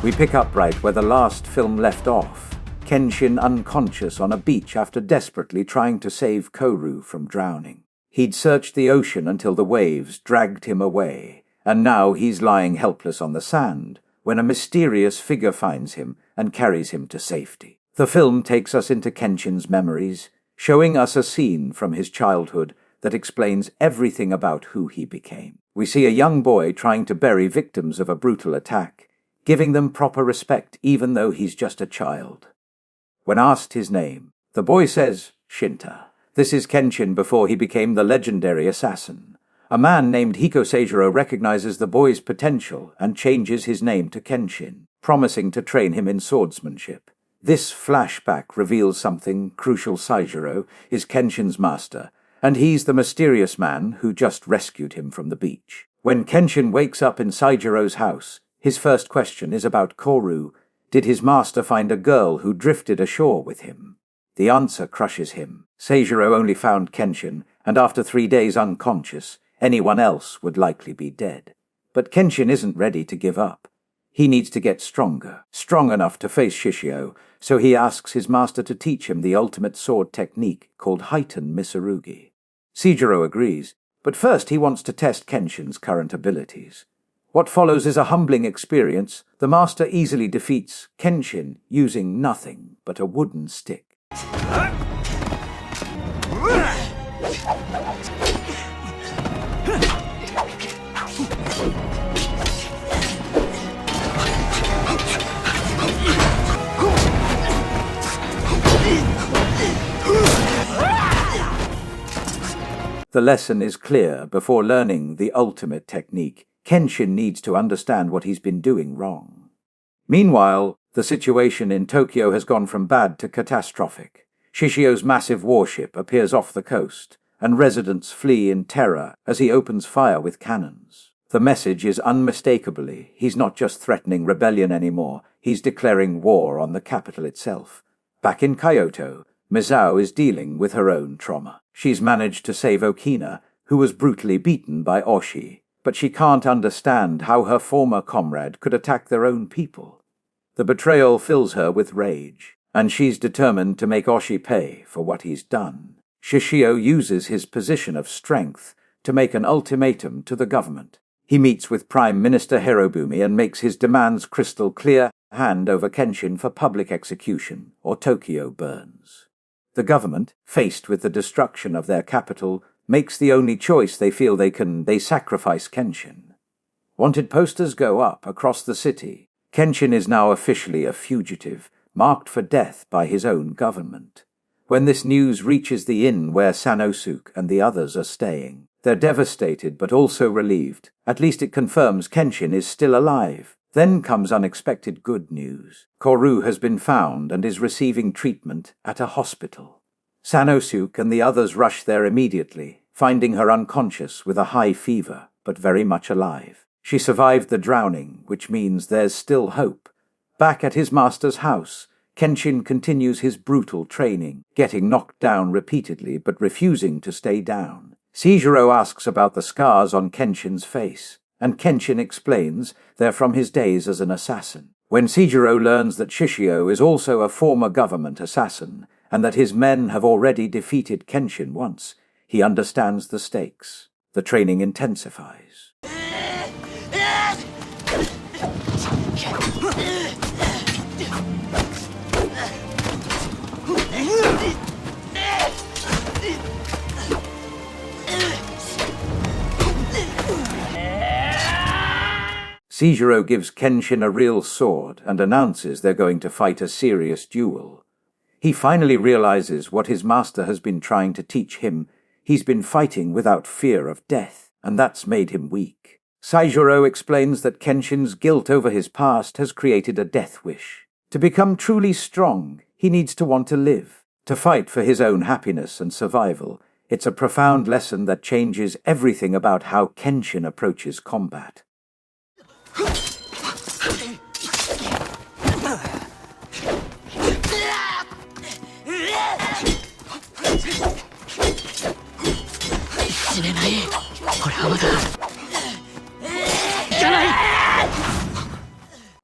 We pick up right where the last film left off. Kenshin unconscious on a beach after desperately trying to save Koru from drowning. He'd searched the ocean until the waves dragged him away, and now he's lying helpless on the sand when a mysterious figure finds him and carries him to safety. The film takes us into Kenshin's memories, showing us a scene from his childhood that explains everything about who he became. We see a young boy trying to bury victims of a brutal attack, giving them proper respect even though he's just a child. When asked his name, the boy says, Shinta. This is Kenshin before he became the legendary assassin. A man named Hiko Seijiro recognizes the boy's potential and changes his name to Kenshin, promising to train him in swordsmanship. This flashback reveals something crucial. Seijiro is Kenshin's master, and he's the mysterious man who just rescued him from the beach. When Kenshin wakes up in Seijiro's house, his first question is about Koru. Did his master find a girl who drifted ashore with him? The answer crushes him. Seijiro only found Kenshin, and after 3 days unconscious, anyone else would likely be dead. But Kenshin isn't ready to give up. He needs to get stronger, strong enough to face Shishio, so he asks his master to teach him the ultimate sword technique called Heighten Misorugi. Seijiro agrees, but first he wants to test Kenshin's current abilities. What follows is a humbling experience. The master easily defeats Kenshin using nothing but a wooden stick. The lesson is clear. Before learning the ultimate technique, Kenshin needs to understand what he's been doing wrong. Meanwhile, the situation in Tokyo has gone from bad to catastrophic. Shishio's massive warship appears off the coast, and residents flee in terror as he opens fire with cannons. The message is unmistakably, he's not just threatening rebellion anymore, he's declaring war on the capital itself. Back in Kyoto, Misao is dealing with her own trauma. She's managed to save Okina, who was brutally beaten by Oshi, but she can't understand how her former comrade could attack their own people. The betrayal fills her with rage, and she's determined to make Oshi pay for what he's done. Shishio uses his position of strength to make an ultimatum to the government. He meets with Prime Minister Hirobumi and makes his demands crystal clear: hand over Kenshin for public execution, or Tokyo burns. The government, faced with the destruction of their capital, makes the only choice they feel they sacrifice Kenshin. Wanted posters go up across the city. Kenshin is now officially a fugitive, marked for death by his own government. When this news reaches the inn where Sanosuke and the others are staying, they're devastated but also relieved. At least it confirms Kenshin is still alive. Then comes unexpected good news. Koru has been found and is receiving treatment at a hospital. Sanosuke and the others rush there immediately, finding her unconscious with a high fever, but very much alive. She survived the drowning, which means there's still hope. Back at his master's house, Kenshin continues his brutal training, getting knocked down repeatedly but refusing to stay down. Seijiro asks about the scars on Kenshin's face, and Kenshin explains they're from his days as an assassin. When Seijiro learns that Shishio is also a former government assassin, and that his men have already defeated Kenshin once, he understands the stakes. The training intensifies. Seijiro gives Kenshin a real sword and announces they're going to fight a serious duel. He finally realizes what his master has been trying to teach him. He's been fighting without fear of death, and that's made him weak. Seijiro explains that Kenshin's guilt over his past has created a death wish. To become truly strong, he needs to want to live, to fight for his own happiness and survival. It's a profound lesson that changes everything about how Kenshin approaches combat.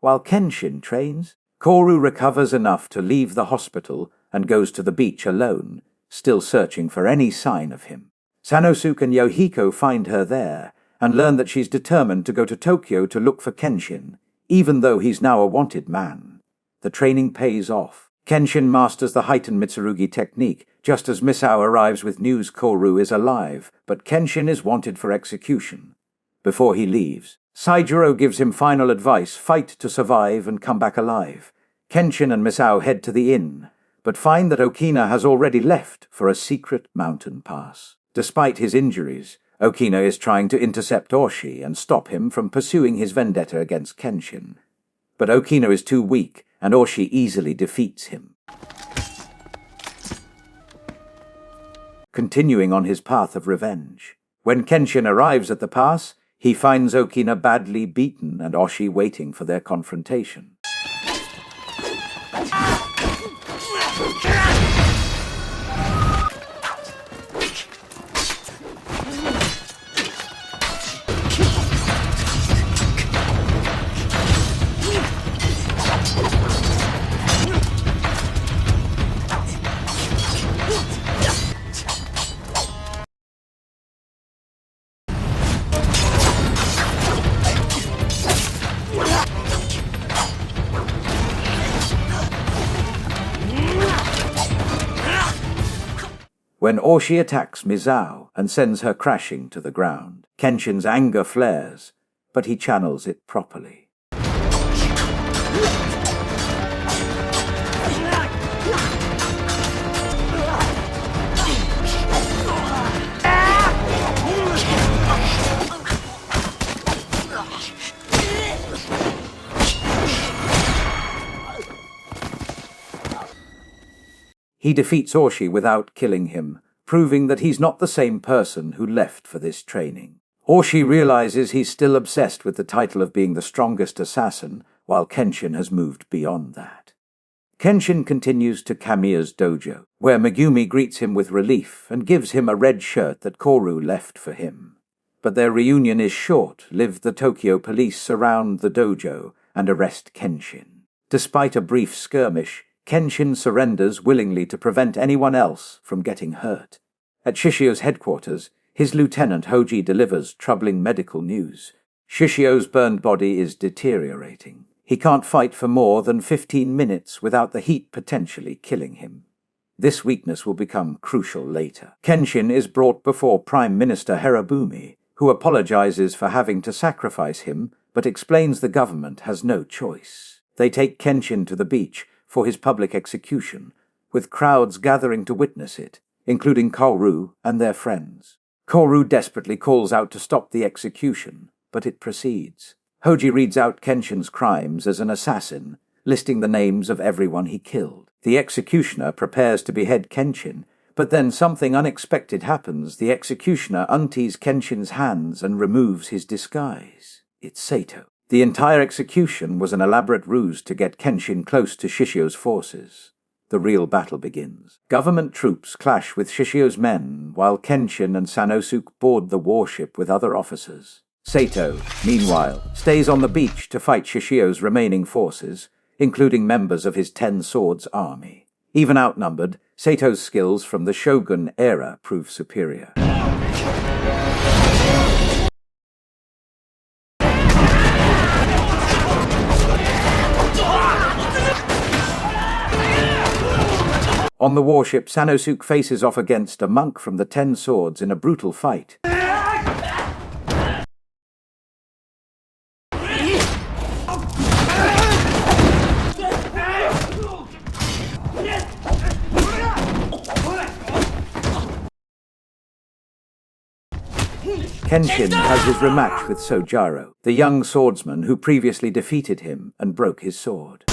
While Kenshin trains, Koru recovers enough to leave the hospital and goes to the beach alone, still searching for any sign of him. Sanosuke and Yohiko find her there and learn that she's determined to go to Tokyo to look for Kenshin, even though he's now a wanted man. The training pays off. Kenshin masters the heightened Mitsurugi technique just as Misao arrives with news Koru is alive, but Kenshin is wanted for execution. Before he leaves, Saijiro gives him final advice: fight to survive and come back alive. Kenshin and Misao head to the inn, but find that Okina has already left for a secret mountain pass. Despite his injuries, Okina is trying to intercept Oshi and stop him from pursuing his vendetta against Kenshin. But Okina is too weak, and Oshi easily defeats him. Continuing on his path of revenge, when Kenshin arrives at the pass, he finds Okina badly beaten and Oshi waiting for their confrontation. When Oshi attacks Misao and sends her crashing to the ground, Kenshin's anger flares, but he channels it properly. He defeats Oshi without killing him, proving that he's not the same person who left for this training. Oshi realizes he's still obsessed with the title of being the strongest assassin, while Kenshin has moved beyond that. Kenshin continues to Kamiya's dojo, where Megumi greets him with relief and gives him a red shirt that Koru left for him. But their reunion is short-lived. The Tokyo police surround the dojo and arrest Kenshin. Despite a brief skirmish, Kenshin surrenders willingly to prevent anyone else from getting hurt. At Shishio's headquarters, his lieutenant Hoji delivers troubling medical news. Shishio's burned body is deteriorating. He can't fight for more than 15 minutes without the heat potentially killing him. This weakness will become crucial later. Kenshin is brought before Prime Minister Hirobumi, who apologizes for having to sacrifice him, but explains the government has no choice. They take Kenshin to the beach for his public execution, with crowds gathering to witness it, including Koru and their friends. Koru desperately calls out to stop the execution, but it proceeds. Hoji reads out Kenshin's crimes as an assassin, listing the names of everyone he killed. The executioner prepares to behead Kenshin, but then something unexpected happens. The executioner untees Kenshin's hands and removes his disguise. It's Sato. The entire execution was an elaborate ruse to get Kenshin close to Shishio's forces. The real battle begins. Government troops clash with Shishio's men, while Kenshin and Sanosuke board the warship with other officers. Sato, meanwhile, stays on the beach to fight Shishio's remaining forces, including members of his 10 Swords army. Even outnumbered, Sato's skills from the Shogun era prove superior. On the warship, Sanosuke faces off against a monk from the 10 Swords in a brutal fight. Kenshin has his rematch with Sojiro, the young swordsman who previously defeated him and broke his sword.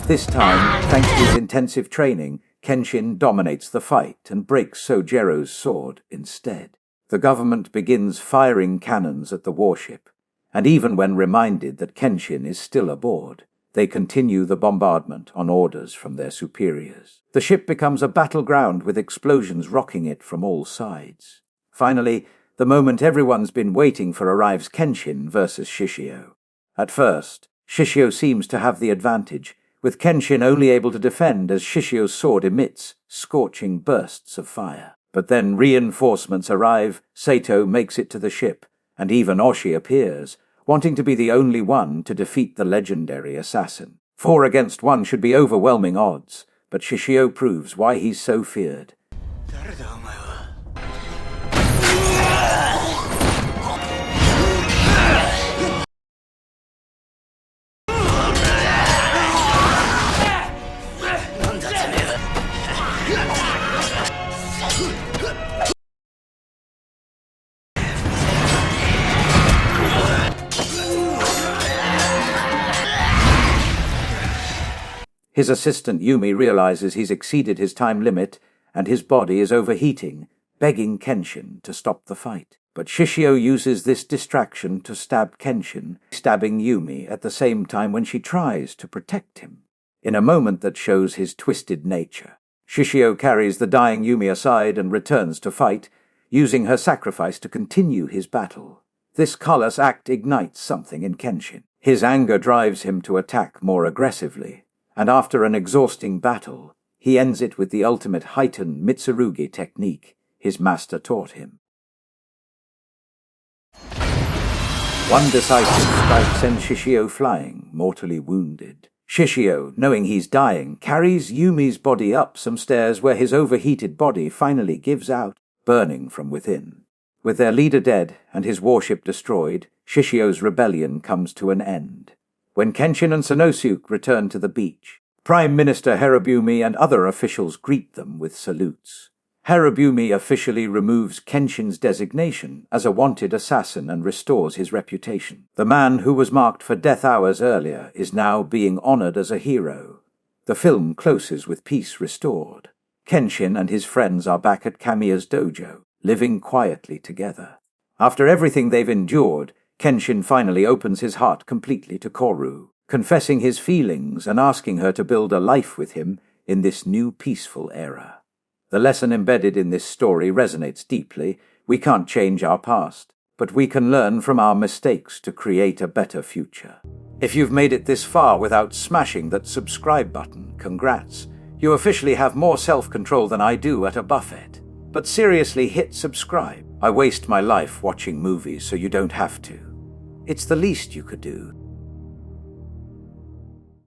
This time, thanks to his intensive training, Kenshin dominates the fight and breaks Sojiro's sword instead. The government begins firing cannons at the warship, and even when reminded that Kenshin is still aboard, they continue the bombardment on orders from their superiors. The ship becomes a battleground with explosions rocking it from all sides. Finally, the moment everyone's been waiting for arrives: Kenshin versus Shishio. At first, Shishio seems to have the advantage, with Kenshin only able to defend as Shishio's sword emits scorching bursts of fire. But then reinforcements arrive, Sato makes it to the ship, and even Oshi appears, wanting to be the only one to defeat the legendary assassin. 4 against 1 should be overwhelming odds, but Shishio proves why he's so feared. His assistant Yumi realizes he's exceeded his time limit and his body is overheating, begging Kenshin to stop the fight. But Shishio uses this distraction to stab Kenshin, stabbing Yumi at the same time when she tries to protect him. In a moment that shows his twisted nature, Shishio carries the dying Yumi aside and returns to fight, using her sacrifice to continue his battle. This callous act ignites something in Kenshin. His anger drives him to attack more aggressively, and after an exhausting battle, he ends it with the ultimate heightened Mitsurugi technique his master taught him. One decisive strike sends Shishio flying, mortally wounded. Shishio, knowing he's dying, carries Yumi's body up some stairs where his overheated body finally gives out, burning from within. With their leader dead and his warship destroyed, Shishio's rebellion comes to an end. When Kenshin and Sanosuke return to the beach, Prime Minister Harabumi and other officials greet them with salutes. Harabumi officially removes Kenshin's designation as a wanted assassin and restores his reputation. The man who was marked for death hours earlier is now being honored as a hero. The film closes with peace restored. Kenshin and his friends are back at Kamiya's dojo, living quietly together. After everything they've endured, Kenshin finally opens his heart completely to Koru, confessing his feelings and asking her to build a life with him in this new peaceful era. The lesson embedded in this story resonates deeply. We can't change our past, but we can learn from our mistakes to create a better future. If you've made it this far without smashing that subscribe button, congrats. You officially have more self-control than I do at a buffet. But seriously, hit subscribe. I waste my life watching movies so you don't have to. It's the least you could do.